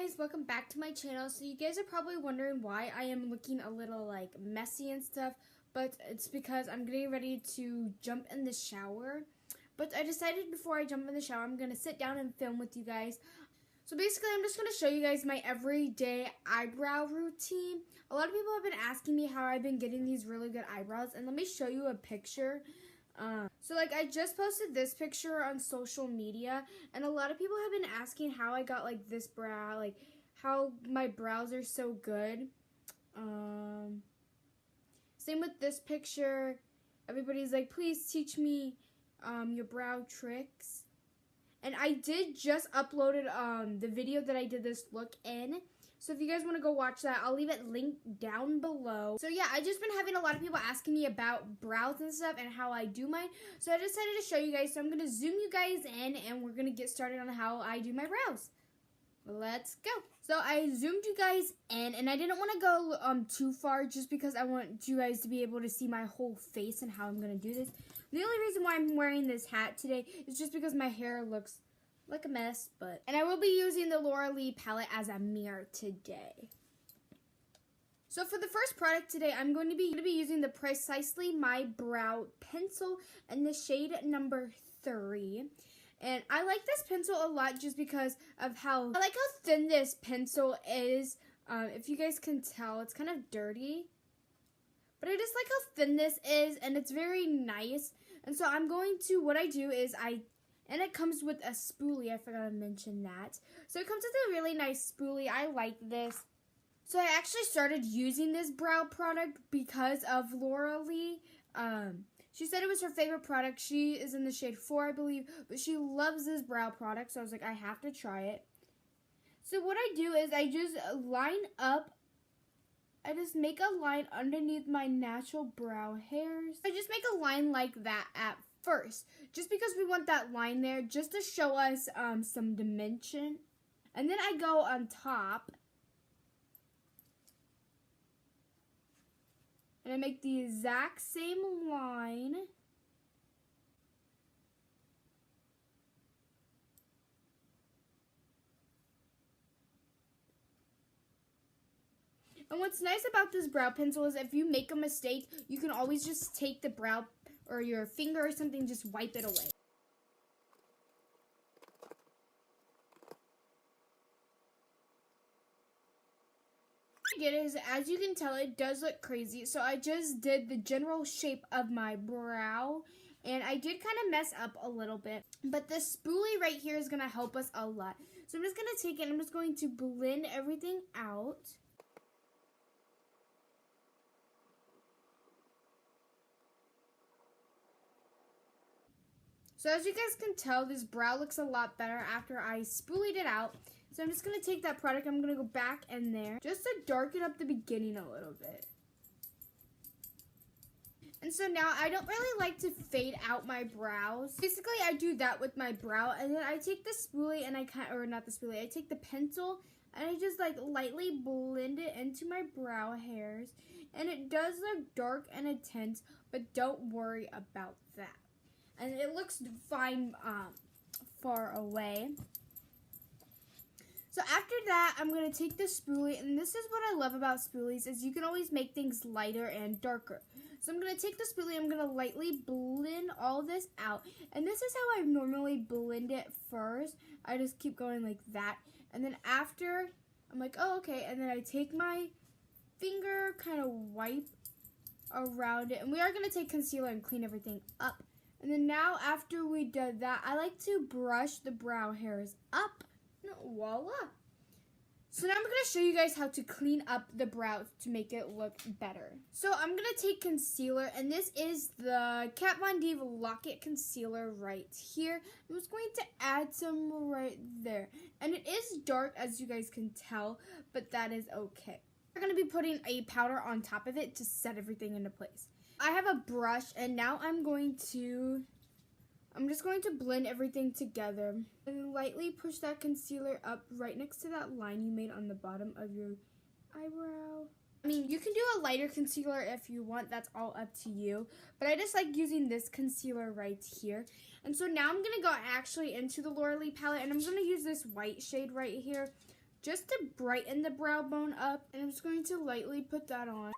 Guys, welcome back to my channel. So you guys are probably wondering why I am looking a little like messy and stuff, but it's because I'm getting ready to jump in the shower. But I decided before I jump in the shower, I'm gonna sit down and film with you guys. So basically, I'm just gonna show you guys my everyday eyebrow routine. A lot of people have been asking me how I've been getting these really good eyebrows, and let me show you a picture. So I just posted this picture on social media, and a lot of people have been asking how I got like this brow, like how my brows are so good. Same with this picture. Everybody's like, please teach me your brow tricks. And I did just uploaded the video that I did this look in. So if you guys want to go watch that, I'll leave it linked down below. So yeah, I've just been having a lot of people asking me about brows and stuff and how I do mine. So I decided to show you guys. So I'm going to zoom you guys in and we're going to get started on how I do my brows. Let's go. So I zoomed you guys in, and I didn't want to go too far just because I want you guys to be able to see my whole face and how I'm going to do this. The only reason why I'm wearing this hat today is just because my hair looks like a mess, and I will be using the Laura Lee palette as a mirror today. So for the first product today, I'm going to be using the Precisely My Brow Pencil in the shade number 3. And I like this pencil a lot just because of how thin this pencil is. If you guys can tell, it's kind of dirty. But I just like how thin this is, and it's very nice. And so I'm going to, what I do is and it comes with a spoolie, I forgot to mention that. So it comes with a really nice spoolie, I like this. So I actually started using this brow product because of Laura Lee. She said it was her favorite product. She is in the shade 4, I believe, but she loves this brow product, so I was like, I have to try it. So what I do is I just make a line underneath my natural brow hairs. I just make a line like that at first, just because we want that line there, just to show us some dimension. And then I go on top, and I make the exact same line. And what's nice about this brow pencil is if you make a mistake, you can always just take the brow or your finger or something, just wipe it away. What I did is, as you can tell, it does look crazy. So I just did the general shape of my brow, and I did kind of mess up a little bit. But this spoolie right here is going to help us a lot. So I'm just going to take it and I'm just going to blend everything out. So as you guys can tell, this brow looks a lot better after I spoolied it out. So I'm just going to take that product, I'm going to go back in there just to darken up the beginning a little bit. And so now I don't really like to fade out my brows. Basically, I do that with my brow, and then I take the spoolie and I take the pencil and I just lightly blend it into my brow hairs. And it does look dark and intense, but don't worry about that. And it looks fine far away. So after that, I'm going to take the spoolie, and this is what I love about spoolies, is you can always make things lighter and darker. So I'm going to take the spoolie, I'm going to lightly blend all this out. And this is how I normally blend it first. I just keep going like that. And then after, I'm like, oh, okay. And then I take my finger, kind of wipe around it. And we are going to take concealer and clean everything up. And then now, after we did that, I like to brush the brow hairs up. And voila. So now I'm going to show you guys how to clean up the brows to make it look better. So I'm going to take concealer, and this is the Kat Von D Lock-It Concealer right here. I'm just going to add some right there. And it is dark, as you guys can tell, but that is okay. We're going to be putting a powder on top of it to set everything into place. I have a brush, and now I'm just going to blend everything together and lightly push that concealer up right next to that line you made on the bottom of your eyebrow. I mean, you can do a lighter concealer if you want, that's all up to you, but I just like using this concealer right here. And so now I'm going to go actually into the Laura Lee palette, and I'm going to use this white shade right here. just to brighten the brow bone up. And I'm just going to lightly put that on.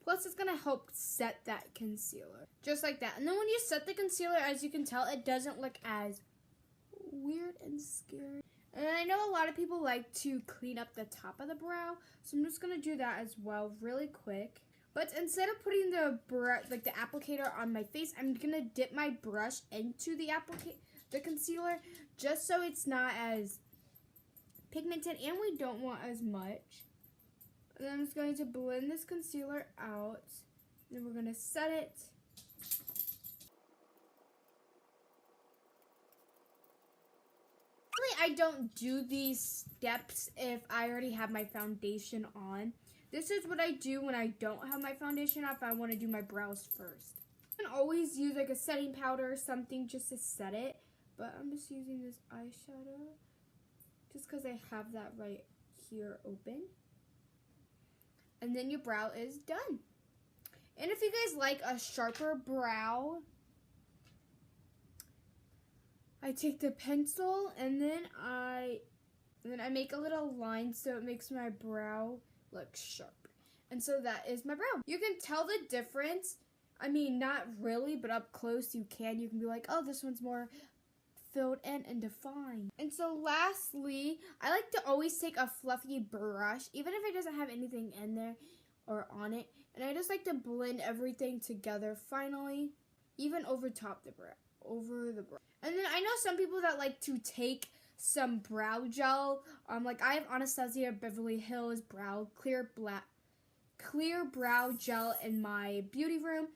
Plus, it's going to help set that concealer. Just like that. And then when you set the concealer, as you can tell, it doesn't look as weird and scary. And I know a lot of people like to clean up the top of the brow. So I'm just going to do that as well really quick. But instead of putting the applicator on my face, I'm going to dip my brush into the concealer just so it's not as pigmented and we don't want as much. And then I'm just going to blend this concealer out. Then we're going to set it. Really, I don't do these steps if I already have my foundation on. This is what I do when I don't have my foundation on if I want to do my brows first. I can always use like a setting powder or something just to set it. But I'm just using this eyeshadow just because I have that right here open. And then your brow is done. And if you guys like a sharper brow, I take the pencil and then I make a little line so it makes my brow look sharp. And so that is my brow. You can tell the difference. I mean, not really, but up close you can. You can be like, oh, this one's more filled in and defined. And so lastly, I like to always take a fluffy brush, even if it doesn't have anything in there or on it. And I just like to blend everything together finally, even over the brow. And then I know some people that like to take some brow gel. Like I have Anastasia Beverly Hills clear brow gel in my beauty room.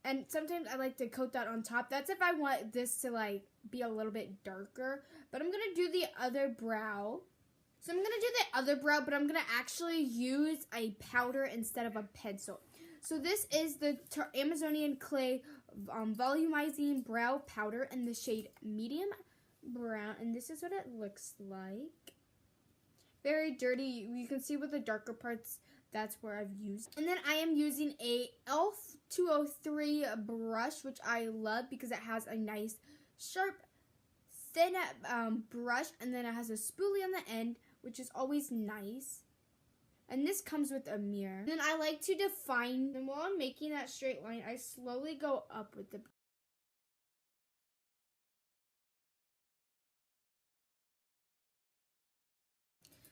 And sometimes I like to coat that on top. That's if I want this to like be a little bit darker. But I'm gonna do the other brow. So I'm gonna do the other brow, but I'm gonna actually use a powder instead of a pencil. So this is the Amazonian Clay Volumizing Brow Powder in the shade Medium Brown. And this is what it looks like. Very dirty. You can see with the darker parts, that's where I've used. And then I am using a e.l.f. 203 brush, which I love because it has a nice, sharp, thin brush. And then it has a spoolie on the end, which is always nice. And this comes with a mirror. And then I like to define, and while I'm making that straight line, I slowly go up with the brush.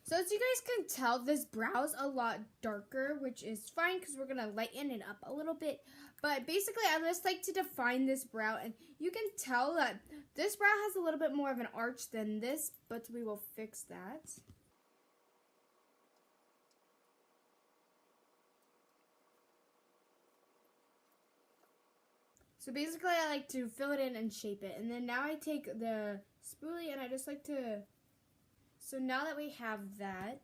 So as you guys can tell, this brow is a lot darker, which is fine because we're going to lighten it up a little bit. But basically, I just like to define this brow. And you can tell that this brow has a little bit more of an arch than this, but we will fix that. So basically, I like to fill it in and shape it. And then now I take the spoolie and I just like to... So now that we have that,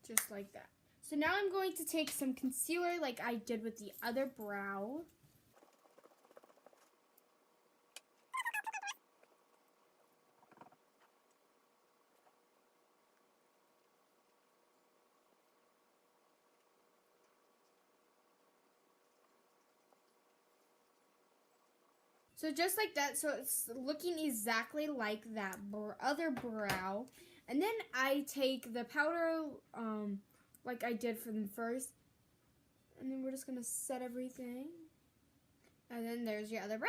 just like that. So now I'm going to take some concealer like I did with the other brow. So just like that, so it's looking exactly like that other brow. And then I take the powder, like I did for them first. And then we're just going to set everything. And then there's your other brow.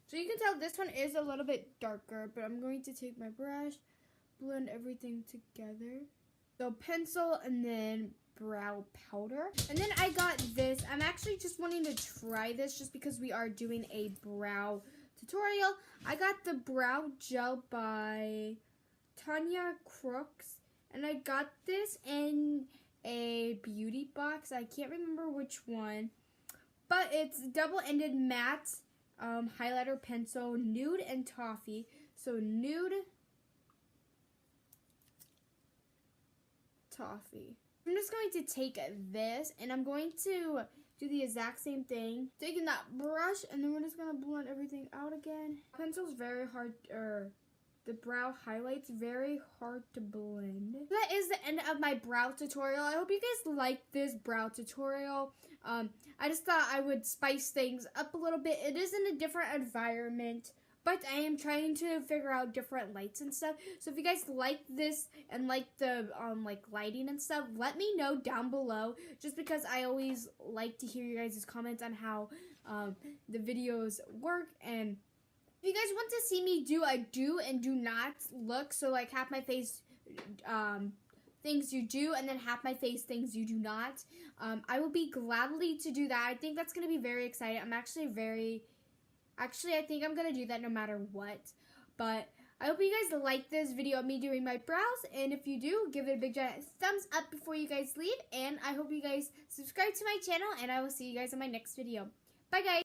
So you can tell this one is a little bit darker, but I'm going to take my brush, blend everything together. So pencil and then brow powder. And then I got this. I'm actually just wanting to try this just because we are doing a brow tutorial. I got the brow gel by Tanya Crooks, and I got this in a beauty box. I can't remember which one, but it's double-ended matte highlighter pencil, nude and toffee. So nude, toffee. I'm just going to take this and I'm going to do the exact same thing. Taking that brush and then we're just going to blend everything out again. Pencil's very hard, the brow highlights very hard to blend. That is the end of my brow tutorial. I hope you guys liked this brow tutorial. I just thought I would spice things up a little bit. It is in a different environment, But I am trying to figure out different lights and stuff. So if you guys like this and like the like lighting and stuff, let me know down below. Just because I always like to hear you guys' comments on how the videos work. And if you guys want to see me do a do and do not look, so like half my face things you do and then half my face things you do not, I will be gladly to do that. I think that's going to be very exciting. I'm Actually, I think I'm going to do that no matter what. But I hope you guys like this video of me doing my brows. And if you do, give it a big giant thumbs up before you guys leave. And I hope you guys subscribe to my channel. And I will see you guys in my next video. Bye, guys.